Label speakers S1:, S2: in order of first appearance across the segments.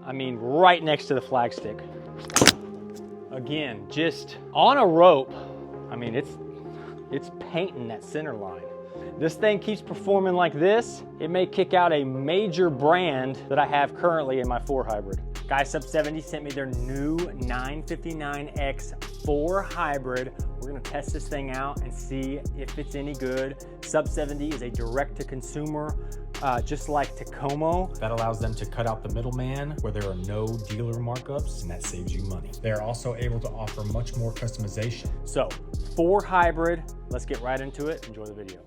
S1: I mean, right next to the flagstick. Again, just on a rope. I mean, it's painting that center line. This thing keeps performing like this, it may kick out a major brand that I have currently in my 4 hybrid. Guys, Sub 70 sent me their new 959X 4 hybrid. We're gonna test this thing out and see if it's any good. Sub 70 is a direct-to-consumer, just like Tacoma.
S2: That allows them to cut out the middleman where there are no dealer markups, and that saves you money. They are also able to offer much more customization.
S1: So, 4 hybrid, let's get right into it. Enjoy the video.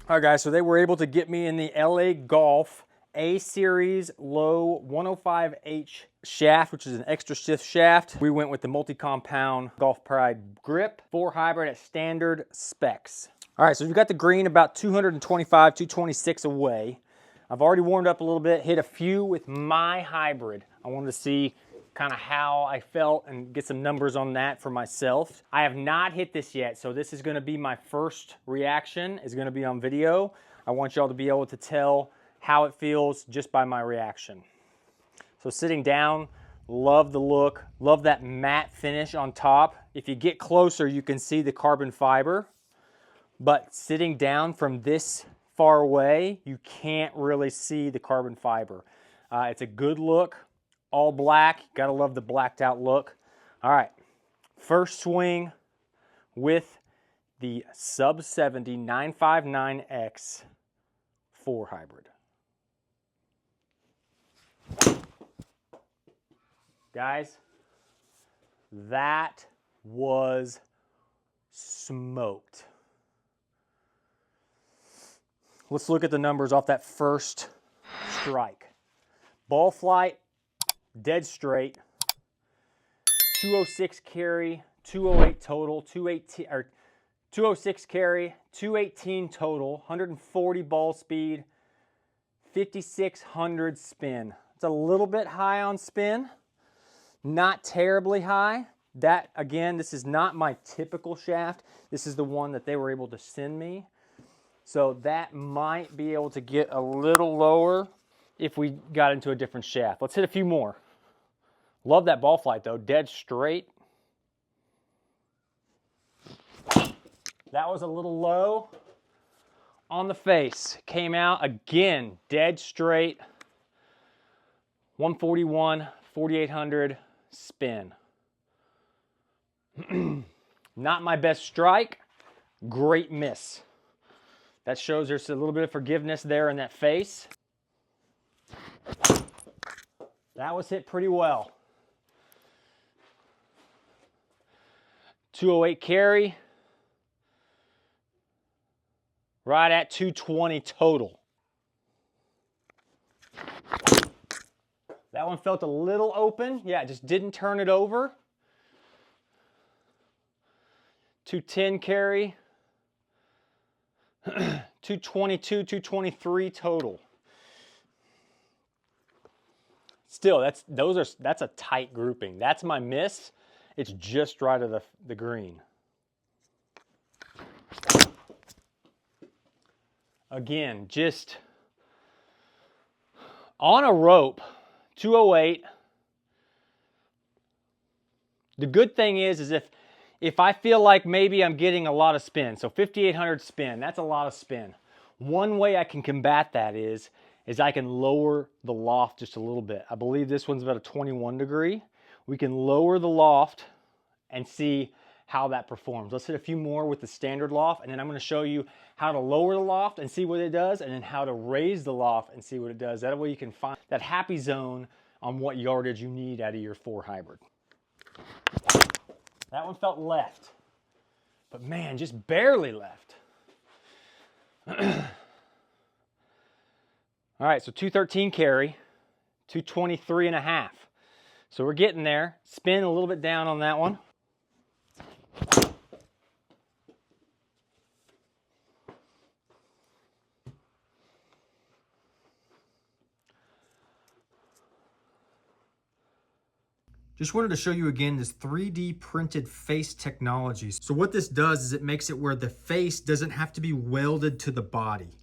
S1: All right, guys, so they were able to get me in the LA Golf A-Series low 105H shaft, which is an extra stiff shaft. We went with the multi-compound Golf Pride grip, 4 hybrid at standard specs. All right, so we've got the green about 225, 226 away. I've already warmed up a little bit, hit a few with my hybrid. I wanted to see kind of how I felt and get some numbers on that for myself. I have not hit this yet, so this is gonna be my first reaction, is gonna be on video. I want y'all to be able to tell how it feels just by my reaction. So sitting down, love the look, love that matte finish on top. If you get closer, you can see the carbon fiber, but sitting down from this far away, you can't really see the carbon fiber. It's a good look, all black, gotta love the blacked out look. All right, first swing with the Sub 70 959X 4 hybrid. Guys, that was smoked. Let's look at the numbers off that first strike. Ball flight, dead straight, 206 carry, 208 total, 206 carry, 218 total, 140 ball speed, 5,600 spin. It's a little bit high on spin, not terribly high. That, again, this is not my typical shaft. This is the one that they were able to send me. So that might be able to get a little lower if we got into a different shaft. Let's hit a few more. Love that ball flight though, dead straight. That was a little low on the face. Came out again, dead straight. 141, 4,800 spin. Not my best strike, great miss. That shows there's a little bit of forgiveness there in that face. That was hit pretty well. 208 carry, right at 220 total. That one felt a little open. Yeah, just didn't turn it over. 210 carry, 222, 223 total. Still, that's a tight grouping. That's my miss. It's just right of the green. Again, just on a rope, 208. The good thing is if I feel like maybe I'm getting a lot of spin, so 5,800 spin, that's a lot of spin. One way I can combat that is I can lower the loft just a little bit. I believe this one's about a 21 degree. We can lower the loft and see how that performs. Let's hit a few more with the standard loft, and then I'm gonna show you how to lower the loft and see what it does, and then how to raise the loft and see what it does. That way you can find that happy zone on what yardage you need out of your 4 hybrid. That one felt left, but man, just barely left. All right, so 213 carry, 223 and a half. So we're getting there. Spin a little bit down on that one.
S2: Just wanted to show you again this 3D printed face technology. So what this does is it makes it where the face doesn't have to be welded to the body.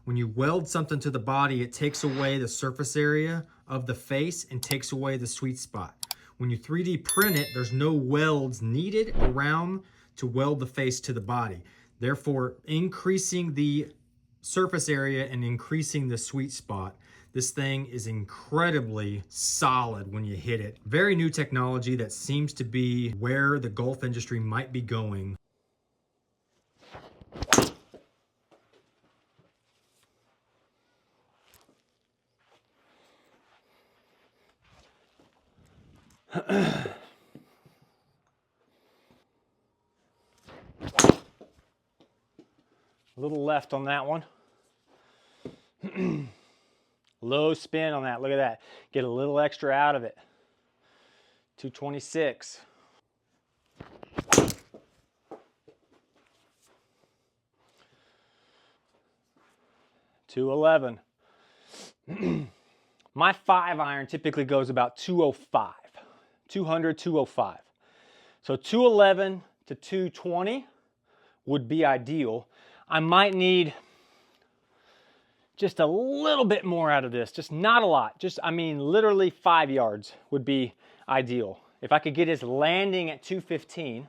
S2: When you weld something to the body, it takes away the surface area of the face and takes away the sweet spot. When you 3D print it, there's no welds needed around to weld the face to the body. Therefore, increasing the surface area and increasing the sweet spot. This thing is incredibly solid when you hit it. Very new technology that seems to be where the golf industry might be going.
S1: A little left on that one. Low spin on that. Look at that. Get a little extra out of it. 226. $211. My 5-iron typically goes about 205. 200, 205. So 211 to 220 would be ideal. I might need just a little bit more out of this, just not a lot. Just, I mean, literally 5 yards would be ideal. If I could get his landing at 215,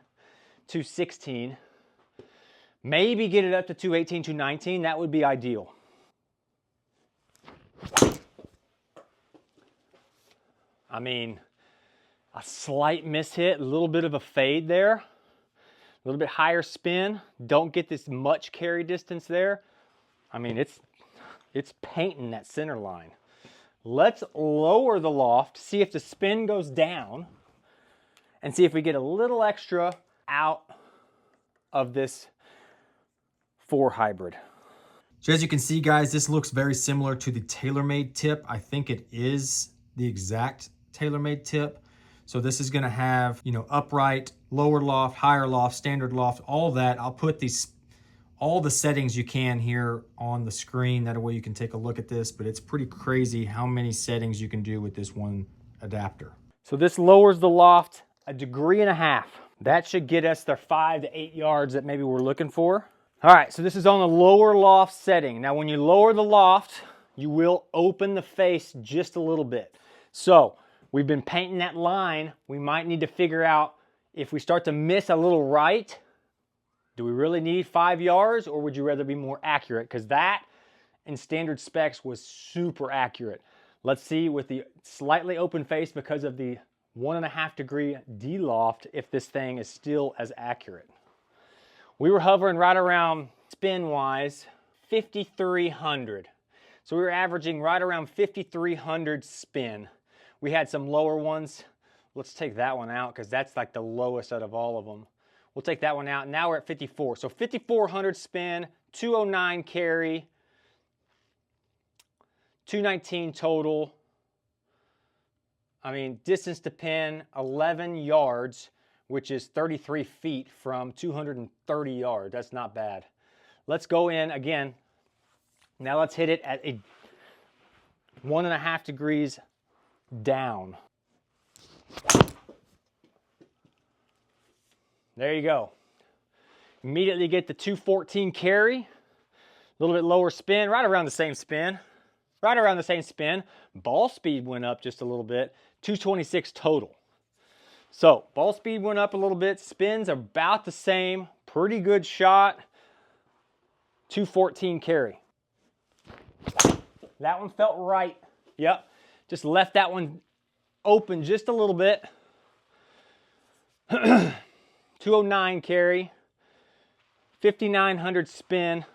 S1: 216, maybe get it up to 218, 219, that would be ideal. I mean, a slight mishit, a little bit of a fade there, a little bit higher spin. Don't get this much carry distance there. I mean, it's painting that center line. Let's lower the loft, see if the spin goes down, and see if we get a little extra out of this 4 hybrid.
S2: So as you can see, guys, this looks very similar to the TaylorMade tip. I think it is the exact TaylorMade tip. So this is gonna have, you know, upright, lower loft, higher loft, standard loft, all that. I'll put all the settings you can here on the screen. That way you can take a look at this, but it's pretty crazy how many settings you can do with this one adapter.
S1: So this lowers the loft 1.5 degrees. That should get us the 5 to 8 yards that maybe we're looking for. All right, so this is on the lower loft setting. Now when you lower the loft, you will open the face just a little bit. So we've been painting that line. We might need to figure out if we start to miss a little right, do we really need 5 yards, or would you rather be more accurate? Because that in standard specs was super accurate. Let's see with the slightly open face because of the 1.5 degree D-loft if this thing is still as accurate. We were hovering right around, spin-wise, 5,300. So we were averaging right around 5,300 spin. We had some lower ones. Let's take that one out because that's like the lowest out of all of them. We'll take that one out. Now we're at 54. So 5,400 spin, 209 carry, 219 total. I mean, distance to pin, 11 yards, which is 33 feet from 230 yards. That's not bad. Let's go in again. Now let's hit it at a 1.5 degrees down. There you go. Immediately get the 214 carry, a little bit lower spin, right around the same spin. Right around the same spin. Ball speed went up just a little bit, 226 total. So ball speed went up a little bit, spins about the same, pretty good shot, 214 carry. That one felt right. Yep, just left that one open just a little bit. 209 carry, 5,900 spin.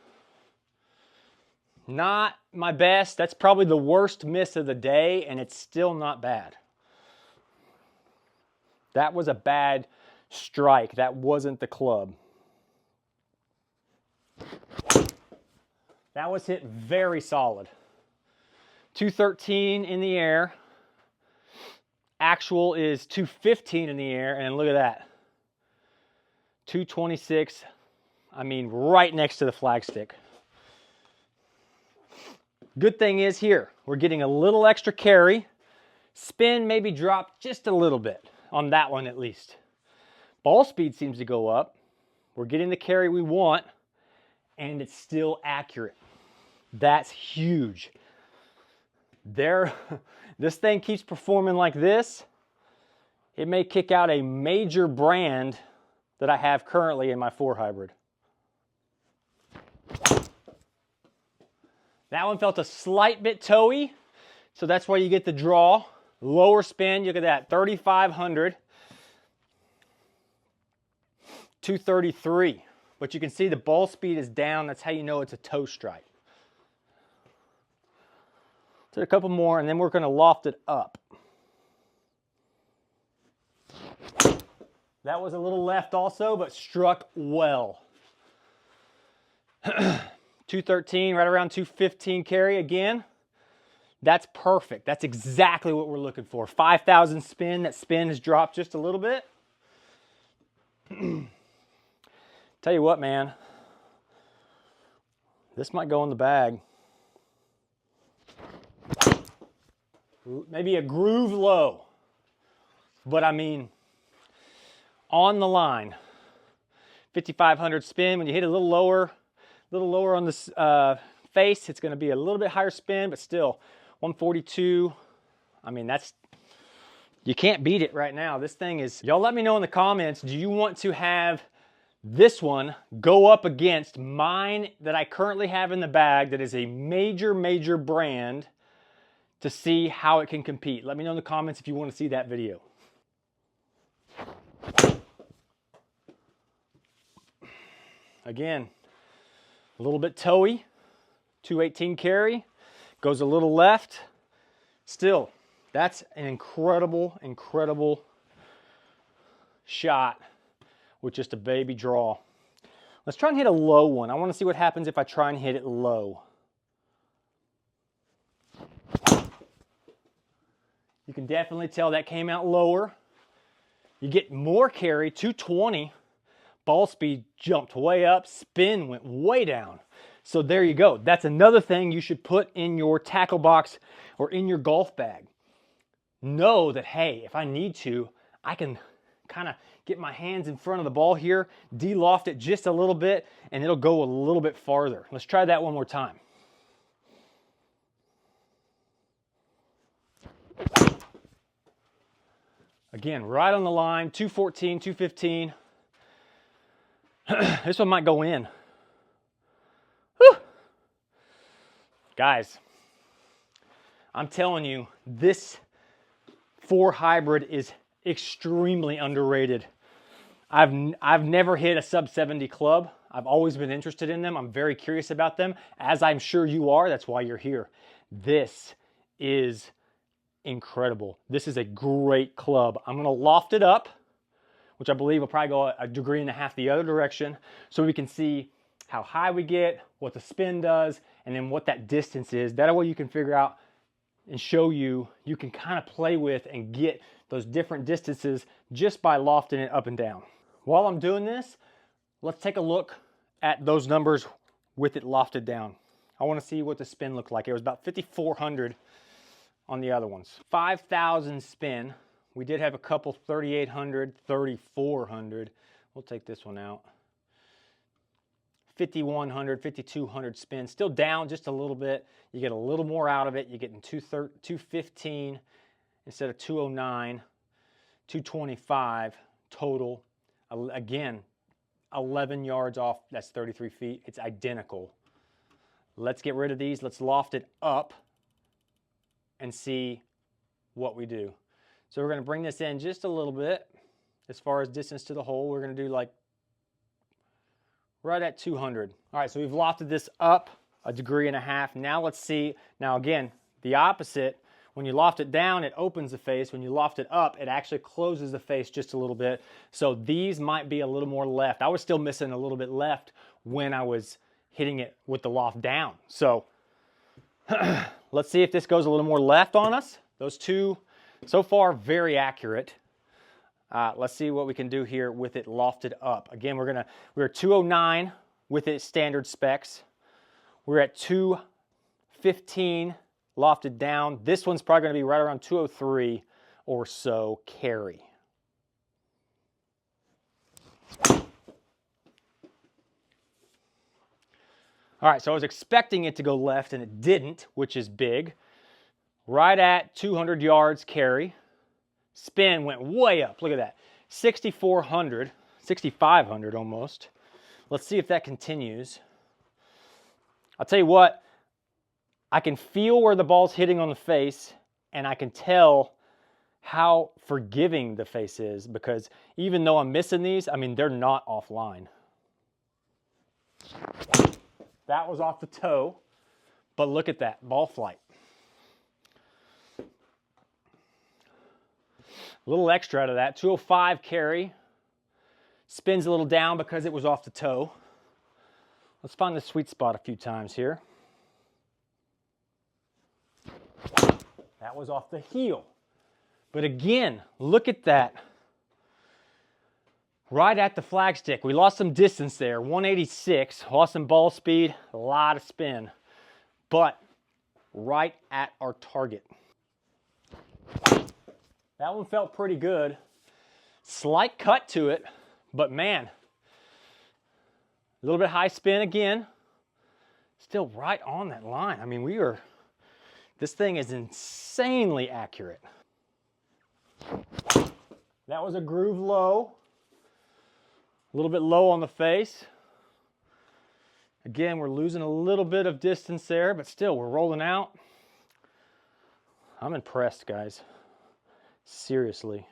S1: Not my best. That's probably the worst miss of the day, and it's still not bad. That was a bad strike. That wasn't the club. That was hit very solid. 213 in the air. Actual is 215 in the air, and look at that. 226, I mean, right next to the flagstick. Good thing is here, we're getting a little extra carry. Spin maybe dropped just a little bit on that one at least. Ball speed seems to go up. We're getting the carry we want, and it's still accurate. That's huge. This thing keeps performing like this, it may kick out a major brand that I have currently in my 4 hybrid. That one felt a slight bit toey, so that's why you get the draw. Lower spin, look at that, 3,500, 233. But you can see the ball speed is down. That's how you know it's a toe strike. So a couple more, and then we're going to loft it up. That was a little left also, but struck well. 213, right around 215 carry again. That's perfect. That's exactly what we're looking for. 5,000 spin. That spin has dropped just a little bit. Tell you what, man. This might go in the bag. Maybe a groove low. But I mean, on the line. 5,500 spin. When you hit a little lower on this face, it's going to be a little bit higher spin, but still 142. I mean, you can't beat it right now. This thing is, y'all let me know in the comments, do you want to have this one go up against mine that I currently have in the bag that is a major, major brand, to see how it can compete? Let me know in the comments if you want to see that video. Again, a little bit toey, 218 carry, goes a little left. Still, that's an incredible, incredible shot with just a baby draw. Let's try and hit a low one. I want to see what happens if I try and hit it low. You can definitely tell that came out lower. You get more carry, 220. Ball speed jumped way up, spin went way down. So there you go. That's another thing you should put in your tackle box or in your golf bag. Know that, hey, if I need to, I can kind of get my hands in front of the ball here, de-loft it just a little bit, and it'll go a little bit farther. Let's try that one more time. Again, right on the line, 214, 215. This one might go in. Whew. Guys, I'm telling you, this 4 hybrid is extremely underrated. I've never hit a sub 70 club. I've always been interested in them. I'm very curious about them, as I'm sure you are. That's why you're here. This is incredible. This is a great club. I'm going to loft it up, which I believe will probably go 1.5 degrees the other direction, so we can see how high we get, what the spin does, and then what that distance is. That way you can figure out and show you can kind of play with and get those different distances just by lofting it up and down. While I'm doing this, let's take a look at those numbers with it lofted down. I want to see what the spin looked like. It was about 5,400 on the other ones. 5,000 spin. We did have a couple 3,800, 3,400. We'll take this one out. 5,100, 5,200 spin. Still down just a little bit. You get a little more out of it. You get in 215 instead of 209, 225 total. Again, 11 yards off. That's 33 feet. It's identical. Let's get rid of these. Let's loft it up and see what we do. So we're going to bring this in just a little bit. As far as distance to the hole, we're going to do like right at 200. All right, so we've lofted this up 1.5 degrees. Now let's see. Now again, the opposite. When you loft it down, it opens the face. When you loft it up, it actually closes the face just a little bit. So these might be a little more left. I was still missing a little bit left when I was hitting it with the loft down. So let's see if this goes a little more left on us. Those two, so far, very accurate. Let's see what we can do here with it lofted up. Again, we're 209 with its standard specs. We're at 215 lofted down. This one's probably going to be right around 203 or so carry. All right, so I was expecting it to go left and it didn't, which is big. Right at 200 yards carry. Spin went way up. Look at that. 6,400, 6,500 almost. Let's see if that continues. I'll tell you what, I can feel where the ball's hitting on the face, and I can tell how forgiving the face is, because even though I'm missing these, I mean, they're not offline. That was off the toe, but look at that, ball flight. A little extra out of that, 205 carry. Spins a little down because it was off the toe. Let's find the sweet spot a few times here. That was off the heel. But again, look at that. Right at the flagstick. We lost some distance there, 186. Lost some ball speed, a lot of spin. But right at our target. That one felt pretty good. Slight cut to it, but man, a little bit high spin again. Still right on that line. I mean, this thing is insanely accurate. That was a groove low. A little bit low on the face. Again, we're losing a little bit of distance there, but still, we're rolling out. I'm impressed, guys. Seriously.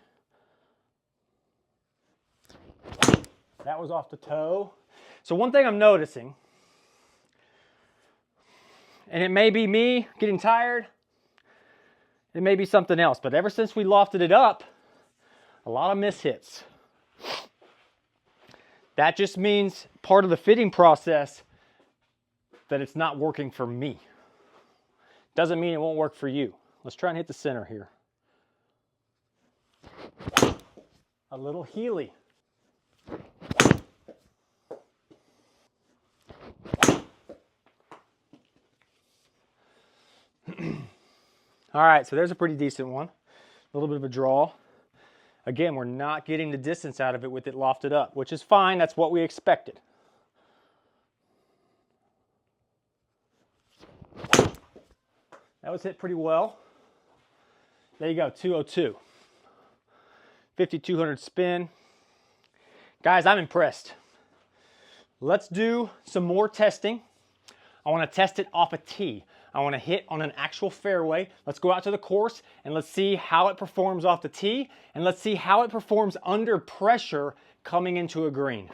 S1: That was off the toe. So one thing I'm noticing, and it may be me getting tired, it may be something else, but ever since we lofted it up, a lot of mishits. That just means part of the fitting process that it's not working for me. Doesn't mean it won't work for you. Let's try and hit the center here. A little heely. All right, so there's a pretty decent one. A little bit of a draw. Again, we're not getting the distance out of it with it lofted up, which is fine. That's what we expected. That was hit pretty well. There you go, 202. 5,200 spin. Guys, I'm impressed. Let's do some more testing. I want to test it off a tee. I want to hit on an actual fairway. Let's go out to the course and let's see how it performs off the tee, and let's see how it performs under pressure coming into a green.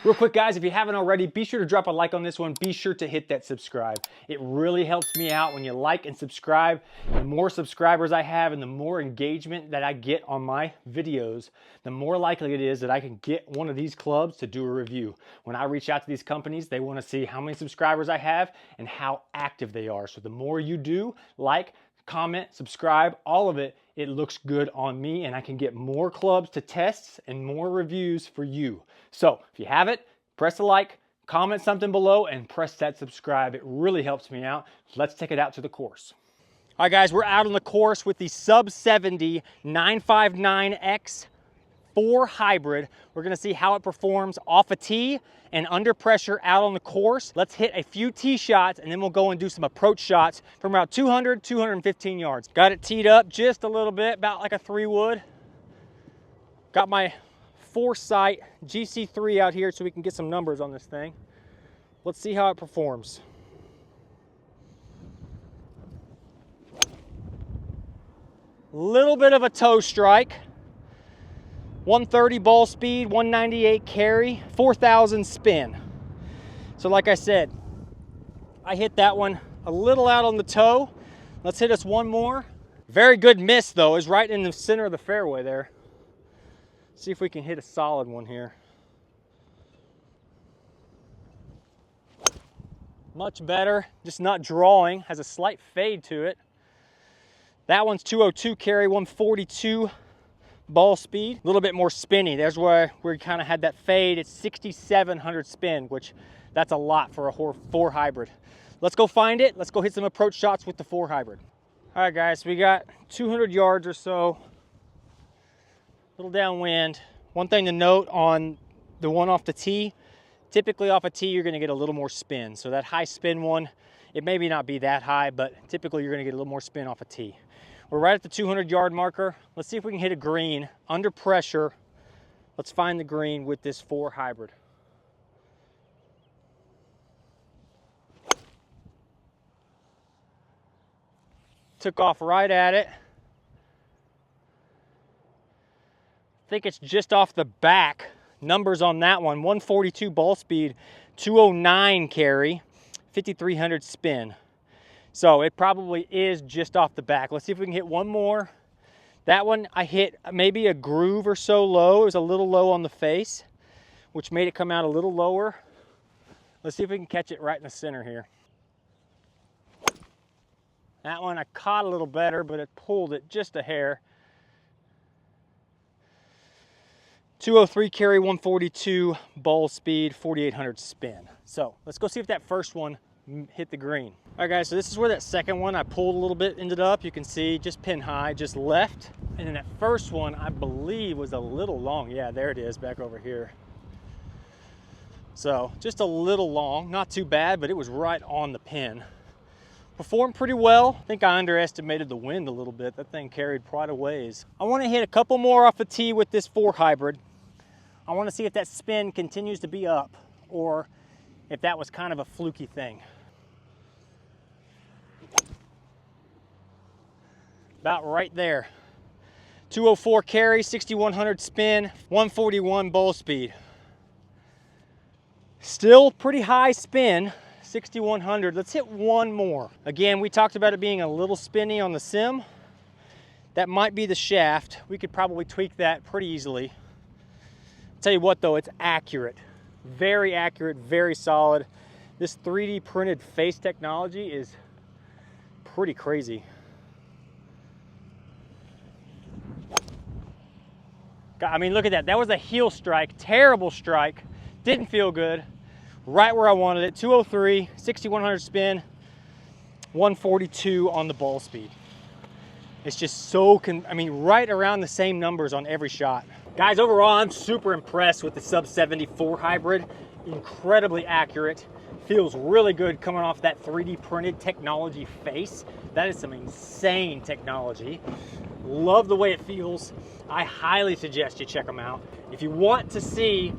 S1: Real quick, guys, if you haven't already, be sure to drop a like on this one. Be sure to hit that subscribe. It really helps me out when you like and subscribe. The more subscribers I have and the more engagement that I get on my videos, the more likely it is that I can get one of these clubs to do a review. When I reach out to these companies, they want to see how many subscribers I have and how active they are. So the more you do, like, comment, subscribe, all of it, it looks good on me, and I can get more clubs to test and more reviews for you. So if you have it, press a like, comment something below, and press that subscribe. It really helps me out. Let's take it out to the course. All right, guys, we're out on the course with the sub 70 959X 4 hybrid. We're gonna see how it performs off a tee and under pressure out on the course. Let's hit a few tee shots and then we'll go and do some approach shots from around 200, 215 yards. Got it teed up just a little bit, about like a 3-wood. Got my Foresight GC3 out here so we can get some numbers on this thing. Let's see how it performs. Little bit of a toe strike. 130 ball speed, 198 carry, 4,000 spin. So like I said, I hit that one a little out on the toe. Let's hit us one more. Very good miss though, is right in the center of the fairway there. See if we can hit a solid one here. Much better, just not drawing, has a slight fade to it. That one's 202 carry, 142 ball speed, a little bit more spinny. There's where we kind of had that fade. It's 6,700 spin, which that's a lot for a 4 hybrid. Let's go find it. Let's go hit some approach shots with the 4 hybrid. All right, guys, we got 200 yards or so, a little downwind. One thing to note on the one off the tee, Typically off a tee, you're gonna get a little more spin. So that high spin one, it maybe not be that high, but typically you're gonna get a little more spin off a tee. We're right at the 200-yard marker. Let's see if we can hit a green under pressure. Let's find the green with this 4 hybrid. Took off right at it. I think it's just off the back. Numbers on that one, 142 ball speed, 209 carry, 5,300 spin. So it probably is just off the back. Let's see if we can hit one more. That one I hit maybe a groove or so low. It was a little low on the face, which made it come out a little lower. Let's see if we can catch it right in the center here. That one I caught a little better, but it pulled it just a hair. 203 carry, 142 ball speed, 4,800 spin. So let's go see if that first one hit the green. All right guys, so this is where that second one I pulled a little bit ended up. You can see just pin high, just left. And then that first one I believe was a little long. Yeah, there it is back over here. So just a little long, not too bad, but it was right on the pin. Performed pretty well. I think I underestimated the wind a little bit. That thing carried quite a ways. I want to hit a couple more off a tee with this 4 hybrid. I want to see if that spin continues to be up or if that was kind of a fluky thing. About right there. 204 carry, 6,100 spin, 141 ball speed. Still pretty high spin, 6,100. Let's hit one more. Again, we talked about it being a little spinny on the sim. That might be the shaft. We could probably tweak that pretty easily. Tell you what though, it's accurate. Very accurate, very solid. This 3D printed face technology is pretty crazy. I mean, look at that. That was a heel strike, terrible strike. Didn't feel good. Right where I wanted it. 203, 6,100 spin, 142 on the ball speed. It's just so, I mean, right around the same numbers on every shot. Guys, overall, I'm super impressed with the Sub 74 hybrid. Incredibly accurate. Feels really good coming off that 3D printed technology face. That is some insane technology. Love the way it feels. I highly suggest you check them out. If you want to see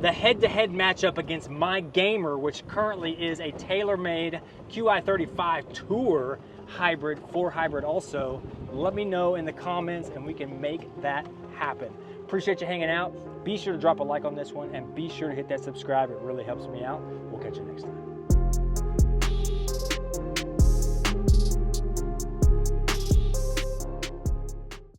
S1: the head-to-head matchup against my gamer, which currently is a TaylorMade QI35 Tour hybrid, 4 hybrid also, let me know in the comments and we can make that happen. Appreciate you hanging out. Be sure to drop a like on this one and be sure to hit that subscribe. It really helps me out. We'll catch you next time.